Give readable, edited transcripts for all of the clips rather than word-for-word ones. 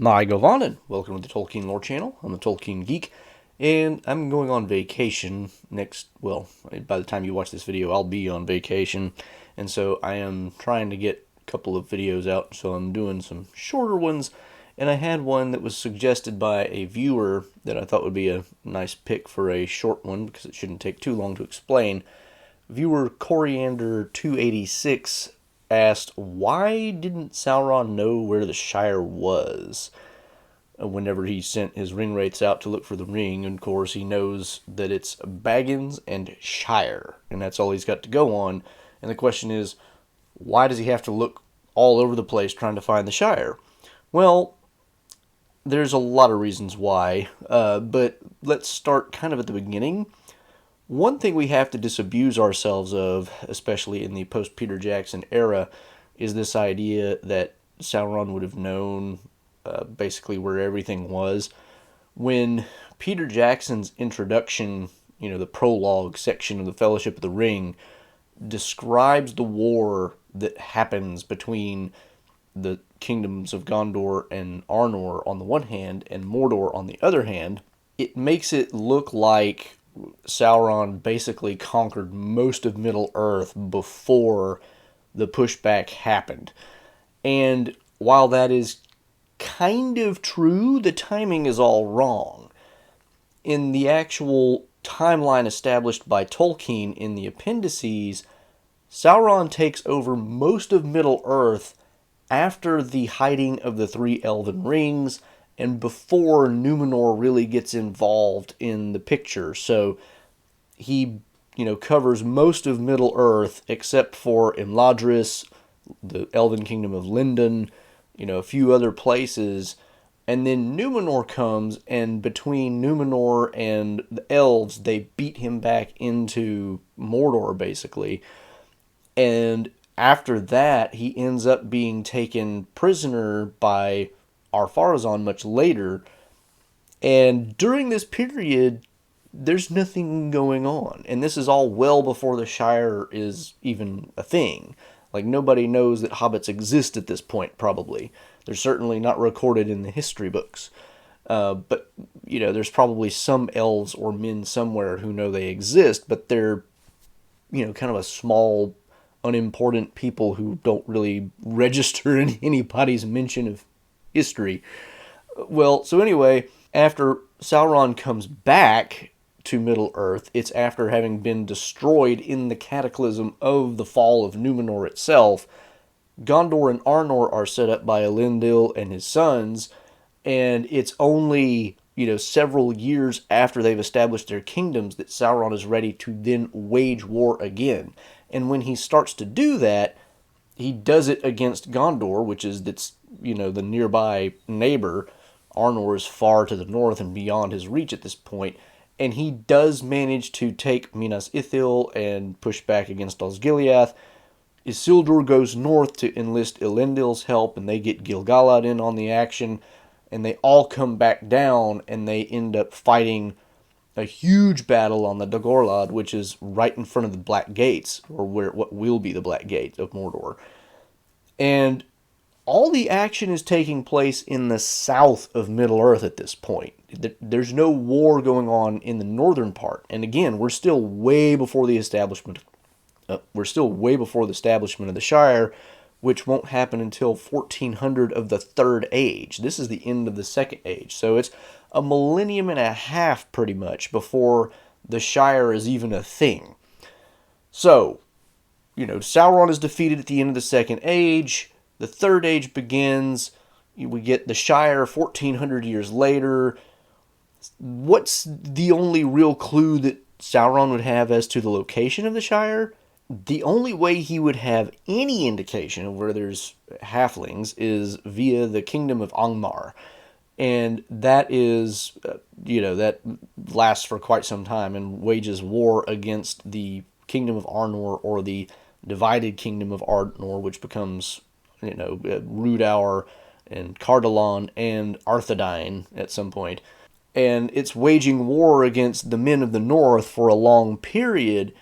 Hi, Govanen. Welcome to the Tolkien Lore Channel. I'm the Tolkien Geek, and I'm going on vacation by the time you watch this video, I'll be on vacation, and so I am trying to get a couple of videos out, so I'm doing some shorter ones, and I had one that was suggested by a viewer that I thought would be a nice pick for a short one, because it shouldn't take too long to explain. Viewer Coriander286 asked, why didn't Sauron know where the Shire was whenever he sent his ring wraiths out to look for the ring? And of course, he knows that it's Baggins and Shire, and that's all he's got to go on. And the question is, why does he have to look all over the place trying to find the Shire? Well, there's a lot of reasons why, but let's start kind of at the beginning. One thing we have to disabuse ourselves of, especially in the post-Peter Jackson era, is this idea that Sauron would have known basically where everything was. When Peter Jackson's introduction, the prologue section of the Fellowship of the Ring, describes the war that happens between the kingdoms of Gondor and Arnor on the one hand, and Mordor on the other hand, it makes it look like Sauron basically conquered most of Middle-earth before the pushback happened. And while that is kind of true, the timing is all wrong. In the actual timeline established by Tolkien in the appendices, Sauron takes over most of Middle-earth after the hiding of the three Elven Rings and before Numenor really gets involved in the picture. So he, covers most of Middle-earth except for Imladris, the Elven Kingdom of Lindon, a few other places. And then Numenor comes, and between Numenor and the elves, they beat him back into Mordor, basically. And after that, he ends up being taken prisoner by Ar-Pharazôn much later, and during this period, there's nothing going on, and this is all well before the Shire is even a thing. Like, nobody knows that hobbits exist at this point, probably. They're certainly not recorded in the history books. But, there's probably some elves or men somewhere who know they exist, but they're, kind of a small, unimportant people who don't really register in anybody's mention of history. Well, so anyway, after Sauron comes back to Middle-earth, it's after having been destroyed in the cataclysm of the fall of Numenor itself. Gondor and Arnor are set up by Elendil and his sons, and it's only, several years after they've established their kingdoms that Sauron is ready to then wage war again. And when he starts to do that, he does it against Gondor, which is the nearby neighbor. Arnor is far to the north and beyond his reach at this point, and he does manage to take Minas Ithil and push back against Osgiliath. Isildur goes north to enlist Elendil's help, and they get Gil-galad in on the action, and they all come back down, and they end up fighting a huge battle on the Dagorlad, which is right in front of the Black Gates, or what will be the Black Gate of Mordor. And all the action is taking place in the south of Middle-earth at this point. There's no war going on in the northern part. And again, we're still way before the establishment of the Shire, which won't happen until 1400 of the Third Age. This is the end of the Second Age. So it's a millennium and a half, pretty much, before the Shire is even a thing. So, Sauron is defeated at the end of the Second Age. The Third Age begins. We get the Shire 1400 years later. What's the only real clue that Sauron would have as to the location of the Shire? The only way he would have any indication of where there's halflings is via the kingdom of Angmar. And that is, that lasts for quite some time and wages war against the kingdom of Arnor, or the divided kingdom of Arnor, which becomes, Rhudaur and Cardolan and Arthedain at some point. And it's waging war against the men of the north for a long period,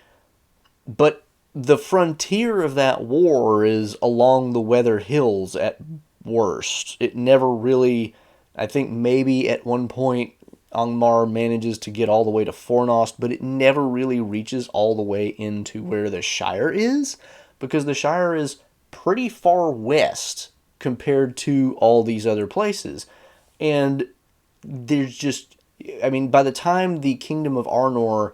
but the frontier of that war is along the Weather Hills at worst. It never really I think maybe at one point Angmar manages to get all the way to Fornost, but it never really reaches all the way into where the Shire is, because the Shire is pretty far west compared to all these other places. And there's just, I mean, by the time the Kingdom of Arnor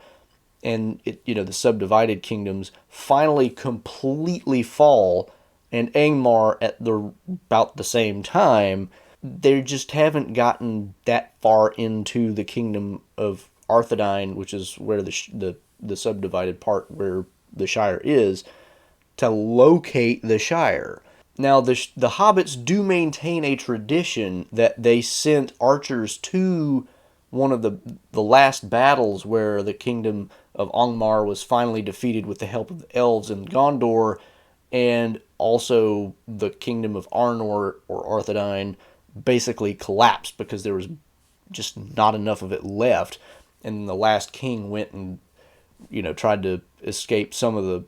and the subdivided kingdoms finally completely fall, and Angmar at about the same time, they just haven't gotten that far into the kingdom of Arthedain, which is where the subdivided part where the Shire is, to locate the Shire. Now, the hobbits do maintain a tradition that they sent archers to one of the last battles where the kingdom of Angmar was finally defeated with the help of the elves in Gondor, and also the kingdom of Arnor or Arthedain basically collapsed because there was just not enough of it left, and the last king went and tried to escape some of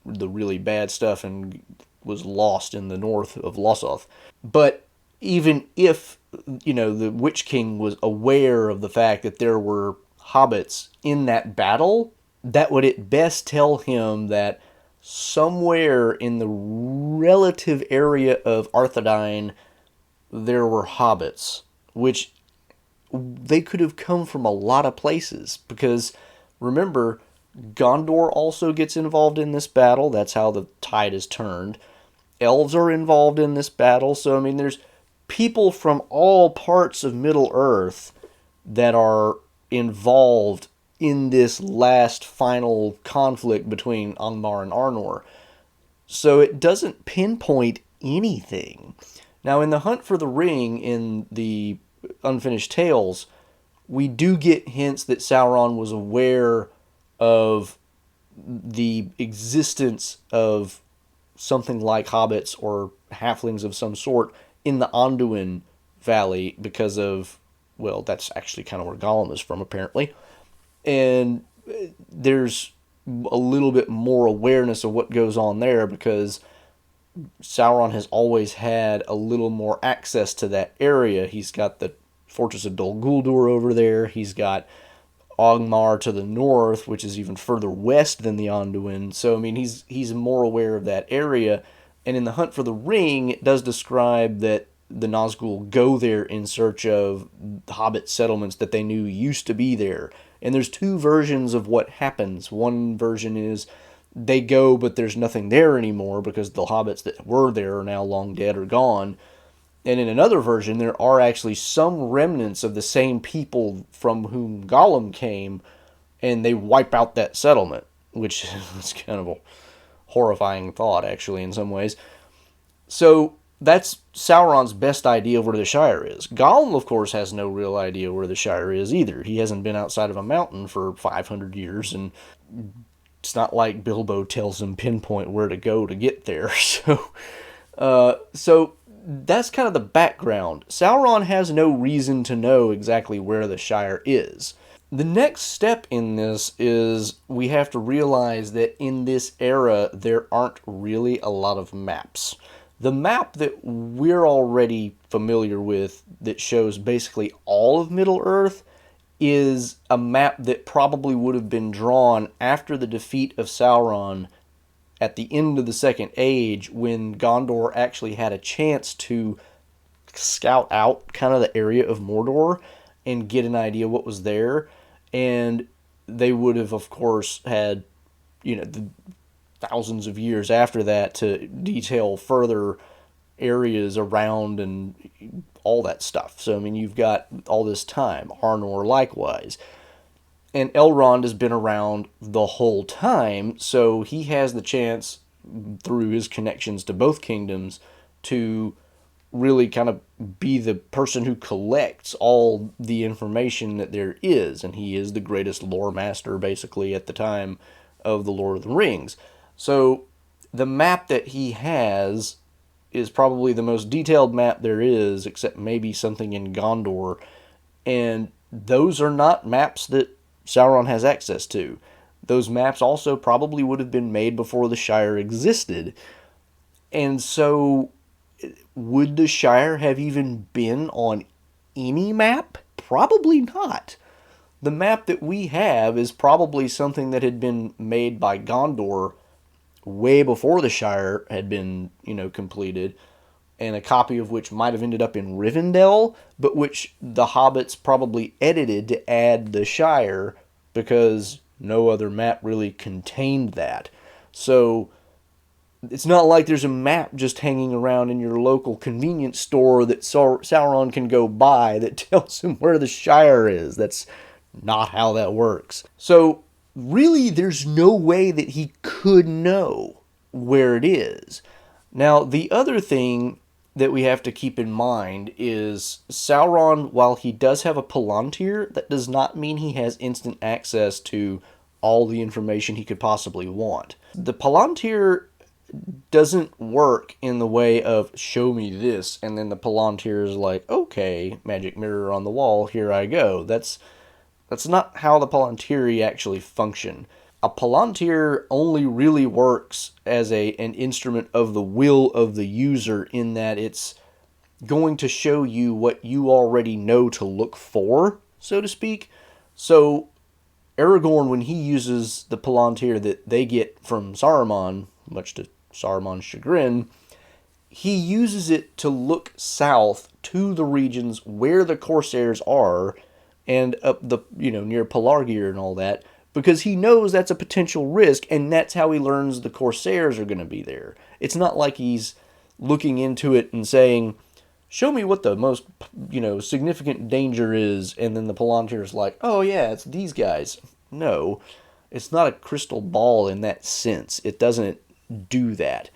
the really bad stuff and was lost in the north of Lossoth. But even if the Witch King was aware of the fact that there were hobbits in that battle, that would at best tell him that somewhere in the relative area of Arthedain there were hobbits, which they could have come from a lot of places, because remember, Gondor also gets involved in this battle. That's how the tide is turned. Elves are involved in this battle, so I mean there's people from all parts of Middle-earth that are involved in this last final conflict between Angmar and Arnor. So it doesn't pinpoint anything. Now, in the Hunt for the Ring, in the Unfinished Tales, we do get hints that Sauron was aware of the existence of something like hobbits or halflings of some sort in the Anduin Valley because of, well, that's actually kind of where Gollum is from, apparently. And there's a little bit more awareness of what goes on there because Sauron has always had a little more access to that area. He's got the Fortress of Dol Guldur over there. He's got Angmar to the north, which is even further west than the Anduin. So, I mean, he's more aware of that area. And in the Hunt for the Ring, it does describe that the Nazgul go there in search of hobbit settlements that they knew used to be there. And there's two versions of what happens. One version is they go, but there's nothing there anymore because the hobbits that were there are now long dead or gone. And in another version, there are actually some remnants of the same people from whom Gollum came, and they wipe out that settlement, which is kind of a horrifying thought, actually, in some ways. So that's Sauron's best idea of where the Shire is. Gollum, of course, has no real idea where the Shire is either. He hasn't been outside of a mountain for 500 years, and it's not like Bilbo tells him pinpoint where to go to get there. So that's kind of the background. Sauron has no reason to know exactly where the Shire is. The next step in this is we have to realize that in this era, there aren't really a lot of maps. The map that we're already familiar with that shows basically all of Middle-earth is a map that probably would have been drawn after the defeat of Sauron at the end of the Second Age, when Gondor actually had a chance to scout out kind of the area of Mordor and get an idea what was there. And they would have, of course, had, the thousands of years after that to detail further areas around and all that stuff. So, I mean, you've got all this time. Arnor likewise. And Elrond has been around the whole time, so he has the chance, through his connections to both kingdoms, to really kind of be the person who collects all the information that there is. And he is the greatest lore master, basically, at the time of the Lord of the Rings. So the map that he has is probably the most detailed map there is, except maybe something in Gondor. And those are not maps that Sauron has access to. Those maps also probably would have been made before the Shire existed. And so, would the Shire have even been on any map? Probably not. The map that we have is probably something that had been made by Gondor way before the Shire had been, completed, and a copy of which might have ended up in Rivendell, but which the hobbits probably edited to add the Shire because no other map really contained that. So it's not like there's a map just hanging around in your local convenience store that Sauron can go buy that tells him where the Shire is. That's not how that works. So really, there's no way that he could know where it is. Now, the other thing that we have to keep in mind is Sauron, while he does have a Palantir, that does not mean he has instant access to all the information he could possibly want. The Palantir doesn't work in the way of show me this, and then the Palantir is like, okay, magic mirror on the wall, here I go. That's not how the Palantiri actually function. A Palantir only really works as an instrument of the will of the user, in that it's going to show you what you already know to look for, so to speak. So Aragorn, when he uses the Palantir that they get from Saruman, much to Saruman's chagrin, he uses it to look south to the regions where the Corsairs are, and up the, near Pelargir and all that, because he knows that's a potential risk, and that's how he learns the Corsairs are going to be there. It's not like he's looking into it and saying, show me what the most, significant danger is, and then the Palantir's like, oh yeah, it's these guys. No, it's not a crystal ball in that sense. It doesn't do that.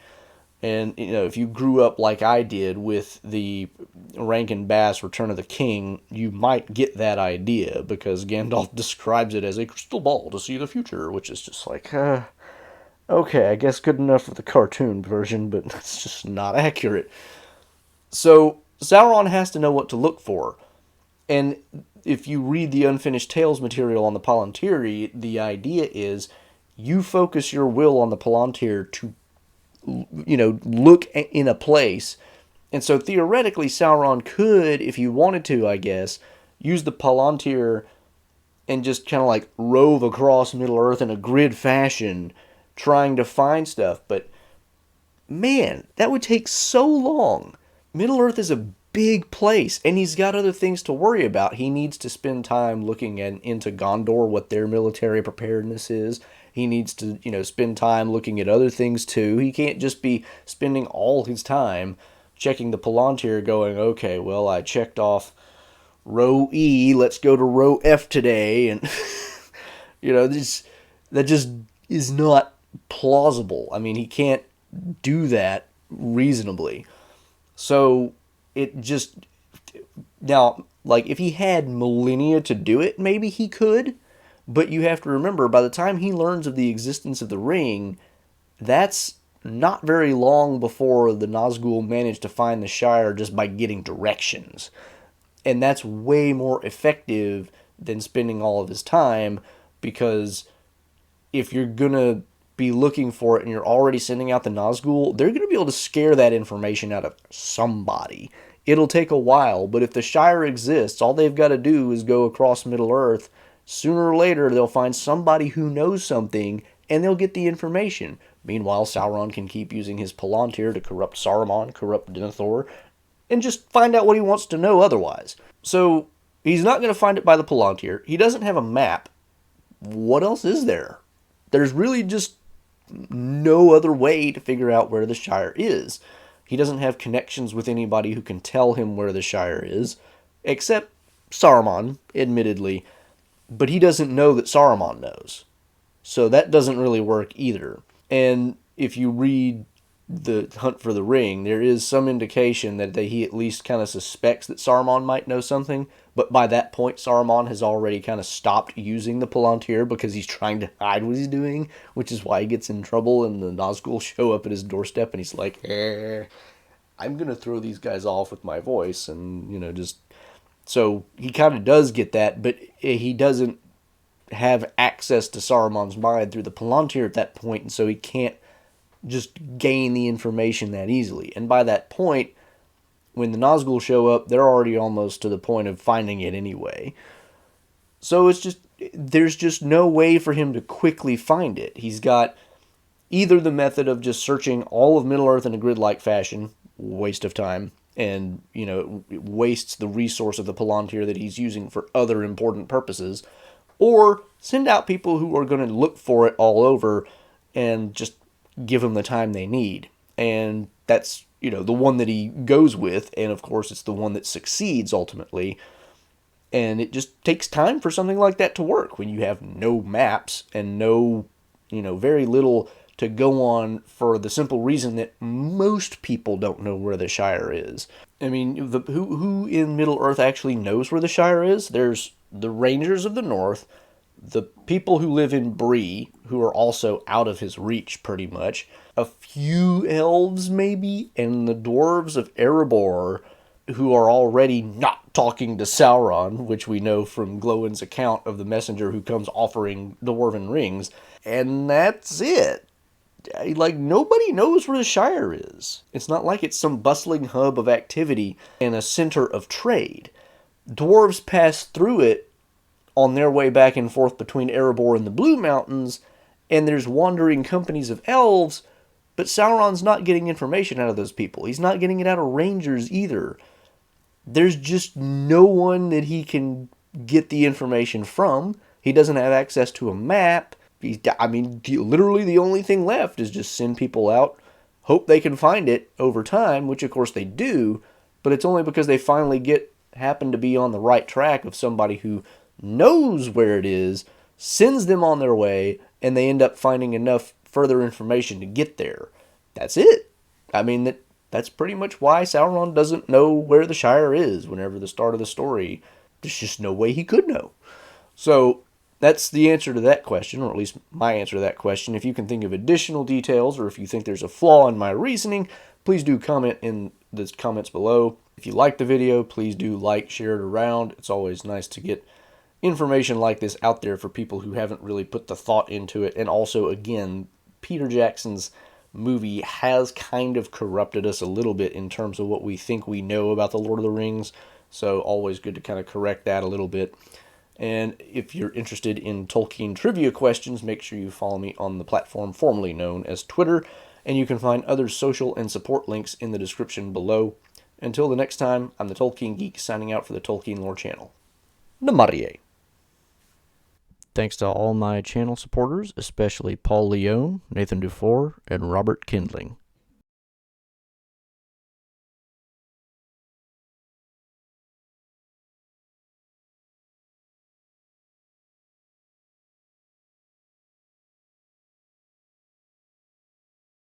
And, if you grew up like I did with the Rankin Bass Return of the King, you might get that idea, because Gandalf describes it as a crystal ball to see the future, which is just like, okay, I guess good enough for the cartoon version, but it's just not accurate. So Sauron has to know what to look for. And if you read the Unfinished Tales material on the Palantiri, the idea is you focus your will on the Palantir to look in a place. And so theoretically, Sauron could, if you wanted to, I guess, use the Palantir and just kind of like rove across Middle-earth in a grid fashion, trying to find stuff. But man, that would take so long. Middle-earth is a big place, and he's got other things to worry about. He needs to spend time looking into Gondor, what their military preparedness is. He needs to, spend time looking at other things too. He can't just be spending all his time checking the Palantir going, okay, well, I checked off row E, let's go to row F today. And, that just is not plausible. I mean, he can't do that reasonably. So now, like, if he had millennia to do it, maybe he could. But you have to remember, by the time he learns of the existence of the ring, that's not very long before the Nazgul manage to find the Shire just by getting directions. And that's way more effective than spending all of his time, because if you're going to be looking for it and you're already sending out the Nazgul, they're going to be able to scare that information out of somebody. It'll take a while, but if the Shire exists, all they've got to do is go across Middle-earth. Sooner or later, they'll find somebody who knows something, and they'll get the information. Meanwhile, Sauron can keep using his Palantir to corrupt Saruman, corrupt Denethor, and just find out what he wants to know otherwise. So, he's not going to find it by the Palantir. He doesn't have a map. What else is there? There's really just no other way to figure out where the Shire is. He doesn't have connections with anybody who can tell him where the Shire is, except Saruman, admittedly. But he doesn't know that Saruman knows. So that doesn't really work either. And if you read the Hunt for the Ring, there is some indication that he at least kind of suspects that Saruman might know something. But by that point, Saruman has already kind of stopped using the Palantir because he's trying to hide what he's doing, which is why he gets in trouble and the Nazgul show up at his doorstep and he's like, I'm going to throw these guys off with my voice and, just... So he kind of does get that, but he doesn't have access to Saruman's mind through the Palantir at that point, and so he can't just gain the information that easily. And by that point, when the Nazgul show up, they're already almost to the point of finding it anyway. So there's just no way for him to quickly find it. He's got either the method of just searching all of Middle Earth in a grid-like fashion, waste of time, and it wastes the resource of the Palantir that he's using for other important purposes, or send out people who are going to look for it all over and just give them the time they need. And that's the one that he goes with, and of course it's the one that succeeds ultimately. And it just takes time for something like that to work when you have no maps and no, very little to go on, for the simple reason that most people don't know where the Shire is. I mean, who in Middle Earth actually knows where the Shire is? There's the Rangers of the North, the people who live in Bree, who are also out of his reach pretty much, a few elves maybe, and the dwarves of Erebor, who are already not talking to Sauron, which we know from Glowin's account of the messenger who comes offering dwarven rings. And that's it. Like, nobody knows where the Shire is. It's not like it's some bustling hub of activity and a center of trade. Dwarves pass through it on their way back and forth between Erebor and the Blue Mountains, and there's wandering companies of elves, but Sauron's not getting information out of those people. He's not getting it out of rangers either. There's just no one that he can get the information from. He doesn't have access to a map. Literally the only thing left is just send people out, hope they can find it over time, which of course they do, but it's only because they finally happen to be on the right track of somebody who knows where it is, sends them on their way, and they end up finding enough further information to get there. That's it. That's pretty much why Sauron doesn't know where the Shire is whenever the start of the story. There's just no way he could know. So that's the answer to that question, or at least my answer to that question. If you can think of additional details, or if you think there's a flaw in my reasoning, please do comment in the comments below. If you like the video, please do like, share it around. It's always nice to get information like this out there for people who haven't really put the thought into it. And also, again, Peter Jackson's movie has kind of corrupted us a little bit in terms of what we think we know about the Lord of the Rings. So always good to kind of correct that a little bit. And if you're interested in Tolkien trivia questions, make sure you follow me on the platform formerly known as Twitter. And you can find other social and support links in the description below. Until the next time, I'm the Tolkien Geek signing out for the Tolkien Lore channel. Namarie. Thanks to all my channel supporters, especially Paul Leone, Nathan Dufour, and Robert Kindling.